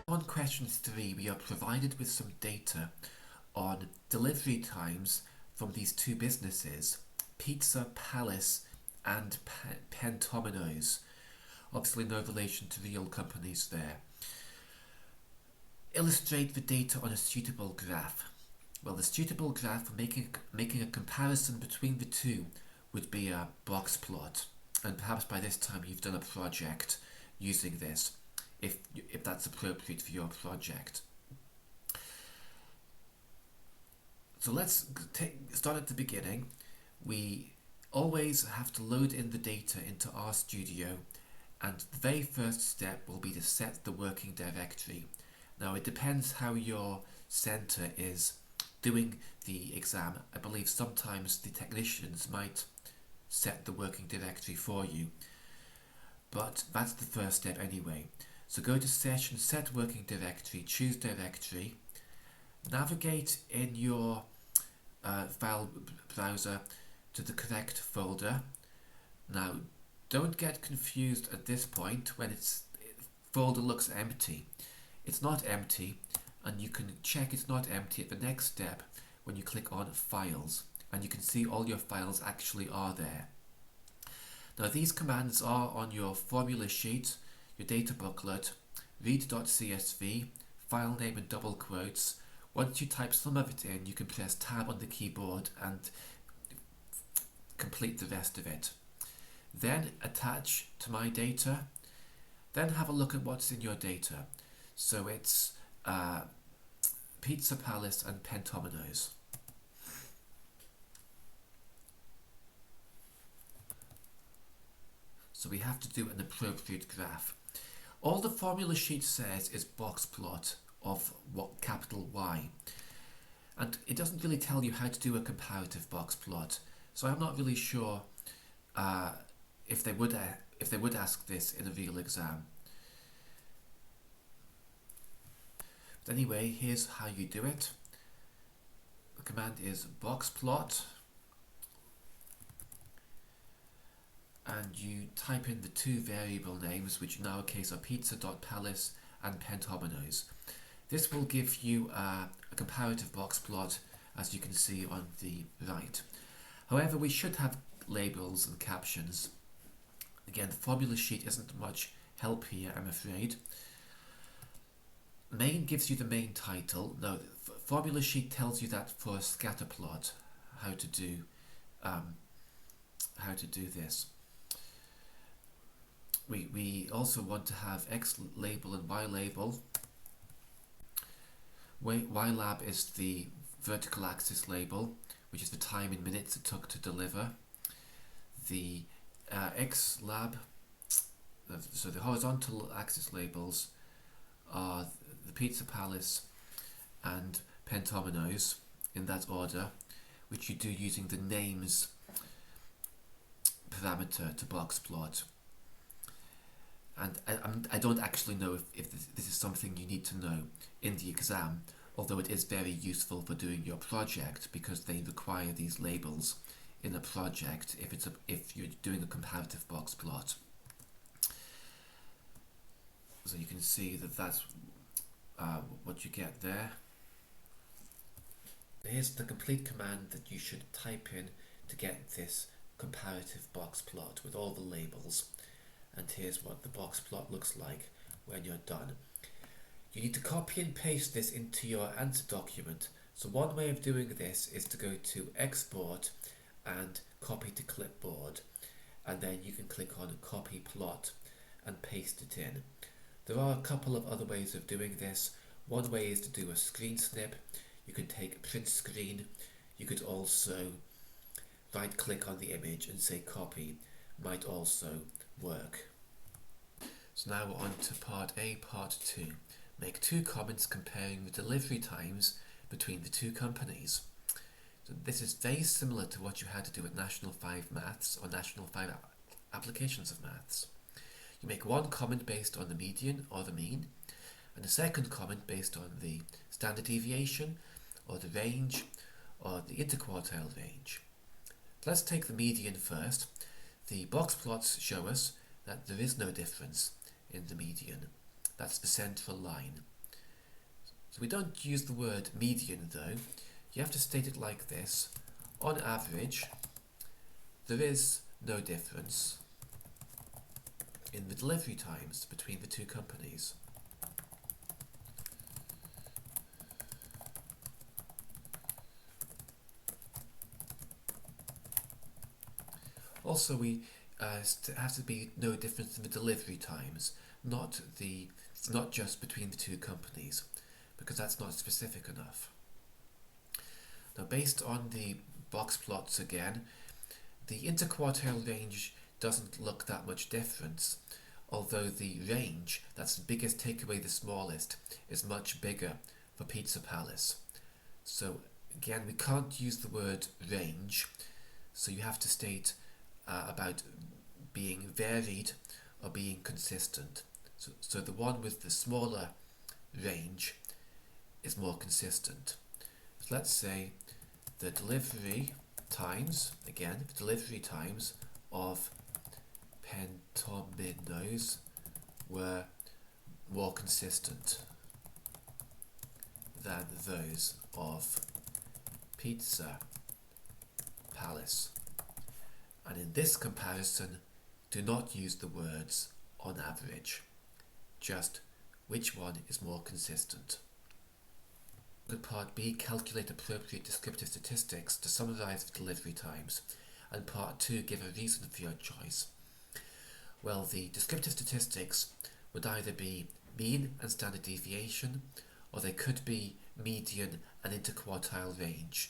On question 3, we are provided with some data on delivery times from these two businesses, Pizza Palace and Pentomino's. Obviously no relation to real companies there. Illustrate the data on a suitable graph. Well, the suitable graph for making a comparison between the two would be a box plot, and perhaps by this time you've done a project using this, if that's appropriate for your project. So let's start at the beginning. We always have to load in the data into RStudio, and the very first step will be to set the working directory. Now it depends how your centre is doing the exam. I believe sometimes the technicians might set the working directory for you, but that's the first step anyway. So go to Session, Set Working Directory, choose Directory, navigate in your file browser to the correct folder. Now don't get confused at this point when folder looks empty. It's not empty, and you can check it's not empty at the next step when you click on Files, and you can see all your files actually are there. Now these commands are on your formula sheet, your data booklet, read.csv, file name in double quotes. Once you type some of it in, you can press Tab on the keyboard and complete the rest of it. Then attach to my data, then have a look at what's in your data. So it's Pizza Palace and Pentomino's. So we have to do an appropriate graph. All the formula sheet says is box plot of what capital Y, and it doesn't really tell you how to do a comparative box plot. So I'm not really sure if they would ask this in a real exam. But anyway, here's how you do it. The command is box plot, and you type in the two variable names, which in our case are pizza.palace and Pentomino's. This will give you a comparative box plot, as you can see on the right. However, we should have labels and captions. Again, the formula sheet isn't much help here, I'm afraid. Main gives you the main title. Now, the formula sheet tells you that for a scatter plot, how to do this. We also want to have X label and Y label. Y lab is the vertical axis label, which is the time in minutes it took to deliver. The X lab, so the horizontal axis labels are the Pizza Palace and Pentomino's in that order, which you do using the names parameter to box plot. And I don't actually know if this is something you need to know in the exam, although it is very useful for doing your project because they require these labels in a project if you're doing a comparative box plot. So you can see that that's what you get there. Here's the complete command that you should type in to get this comparative box plot with all the labels. And here's what the box plot looks like when you're done. You need to copy and paste this into your answer document. So one way of doing this is to go to Export and Copy to Clipboard, and then you can click on Copy Plot and paste it in. There are a couple of other ways of doing this. One way is to do a screen snip. You could take print screen. You could also right click on the image and say copy. Might also work. So now we're on to part A, part 2. Make 2 comments comparing the delivery times between the 2 companies. So this is very similar to what you had to do at National 5 Maths or National 5 Applications of Maths. You make 1 comment based on the median or the mean, and a second comment based on the standard deviation or the range or the interquartile range. Let's take the median first. The box plots show us that there is no difference in the median. That's the central line. So we don't use the word median though. You have to state it like this. On average, there is no difference in the delivery times between the two companies. Also, we have to be no difference in the delivery times, not just between the two companies, because that's not specific enough. Now, based on the box plots again, the interquartile range doesn't look that much difference, although the range, that's the biggest takeaway, the smallest, is much bigger for Pizza Palace. So again, we can't use the word range, so you have to state about being varied or being consistent. So the one with the smaller range is more consistent. So let's say the delivery times, again, the delivery times of Pentomino's were more consistent than those of Pizza Palace. And in this comparison, do not use the words on average, just which one is more consistent. In part B, calculate appropriate descriptive statistics to summarize the delivery times, and part 2, give a reason for your choice. Well, the descriptive statistics would either be mean and standard deviation, or they could be median and interquartile range.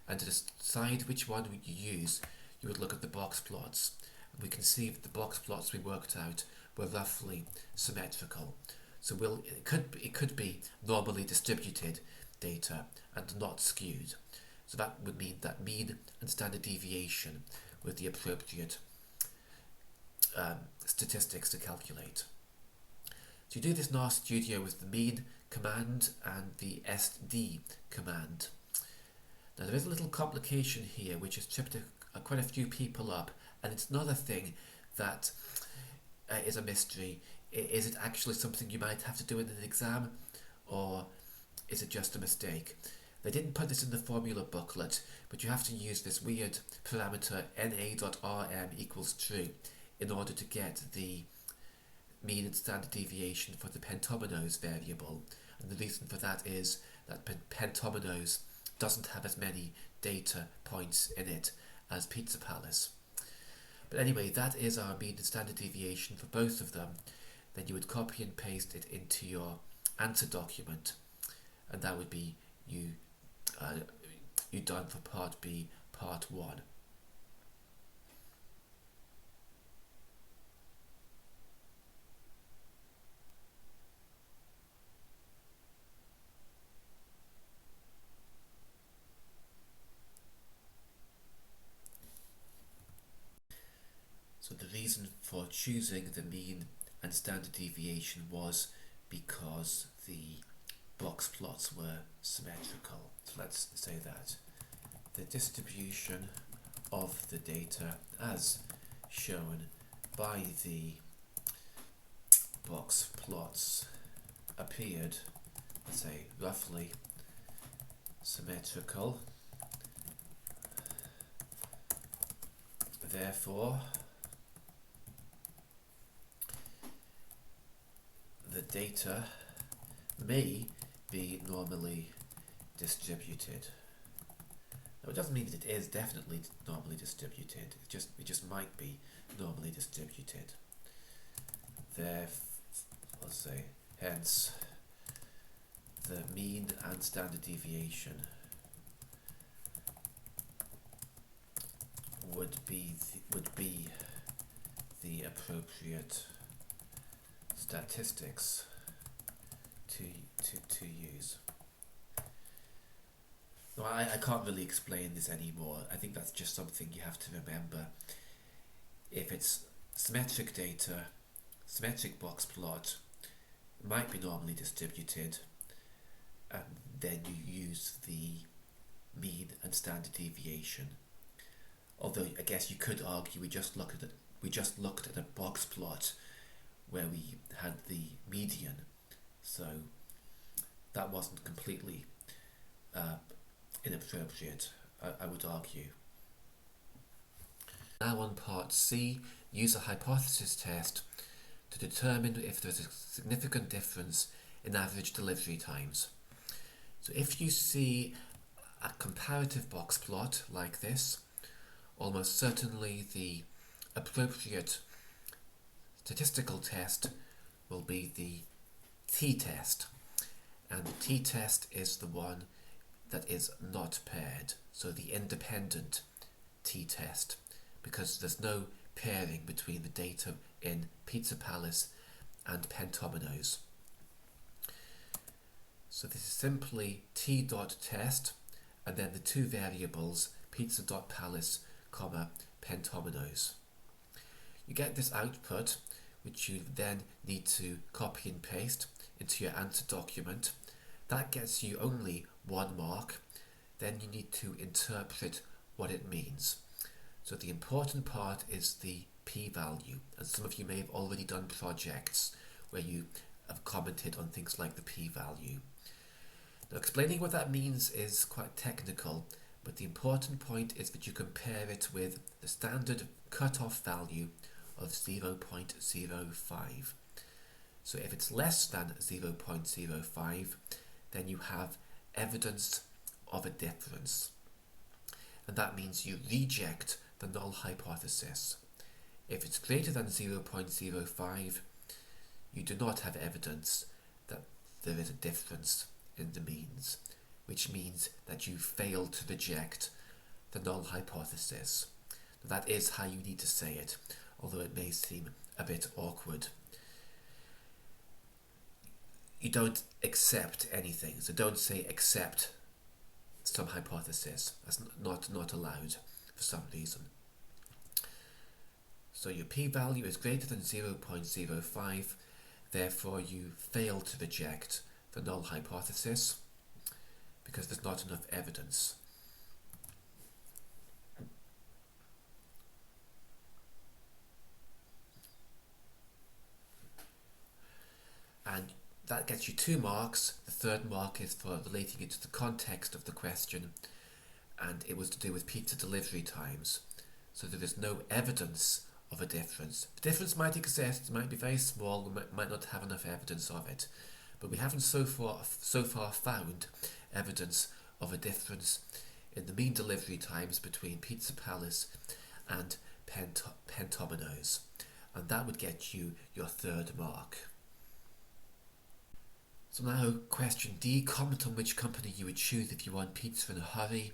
And to decide which one you use, you would look at the box plots. And we can see that the box plots we worked out were roughly symmetrical. So it could be normally distributed data and not skewed. So that would mean that mean and standard deviation were the appropriate statistics to calculate. So you do this in RStudio with the mean command and the SD command. Now there is a little complication here which has tripped quite a few people up, and it's another thing that is a mystery. Is it actually something you might have to do in an exam, or is it just a mistake? They didn't put this in the formula booklet, but you have to use this weird parameter na.rm equals true in order to get the mean and standard deviation for the Pentomino's variable. And the reason for that is that Pentomino's doesn't have as many data points in it as Pizza Palace. But anyway, that is our mean and standard deviation for both of them. Then you would copy and paste it into your answer document, and that would be you done for part B, part 1. So the reason for choosing the mean and standard deviation was because the box plots were symmetrical. So let's say that the distribution of the data as shown by the box plots appeared, let's say, roughly symmetrical. Therefore, the data may be normally distributed. Now, it doesn't mean that it is definitely normally distributed. It just might be normally distributed. Let's say, hence, the mean and standard deviation would be the appropriate statistics to use. No, I can't really explain this anymore. I think that's just something you have to remember. If it's symmetric data, symmetric box plot, it might be normally distributed, and then you use the mean and standard deviation. Although I guess you could argue we just looked at a box plot where we had the median, so that wasn't completely inappropriate, I would argue. Now on part C, use a hypothesis test to determine if there's a significant difference in average delivery times. So if you see a comparative box plot like this, almost certainly the appropriate statistical test will be the t-test, and the t-test is the one that is not paired, so the independent t-test, because there's no pairing between the data in Pizza Palace and Pentominoes. So this is simply t.test and then the two variables pizza.palace, Pentominoes. You get this output, which you then need to copy and paste into your answer document. That gets you only 1 mark. Then you need to interpret what it means. So the important part is the p-value, and some of you may have already done projects where you have commented on things like the p-value. Now, explaining what that means is quite technical, but the important point is that you compare it with the standard cutoff value of 0.05. So if it's less than 0.05, then you have evidence of a difference. And that means you reject the null hypothesis. If it's greater than 0.05, you do not have evidence that there is a difference in the means, which means that you fail to reject the null hypothesis. Now, that is how you need to say it, although it may seem a bit awkward. You don't accept anything, so don't say accept some hypothesis. That's not allowed for some reason. So your p-value is greater than 0.05, therefore you fail to reject the null hypothesis because there's not enough evidence. And that gets you 2 marks. The third mark is for relating it to the context of the question, and it was to do with pizza delivery times. So there is no evidence of a difference. The difference might exist, it might be very small, we might not have enough evidence of it, but we haven't so far found evidence of a difference in the mean delivery times between Pizza Palace and Pentominoes, and that would get you your 3rd mark. So now question D, comment on which company you would choose if you want pizza in a hurry.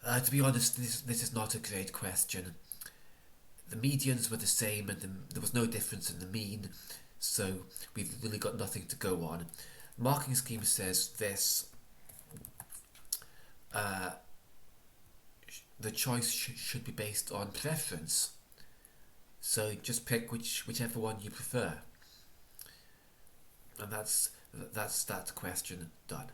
To be honest, this is not a great question. The medians were the same and there was no difference in the mean, so we've really got nothing to go on. The marking scheme says this. The choice should be based on preference. So just pick whichever one you prefer. And that's that question done.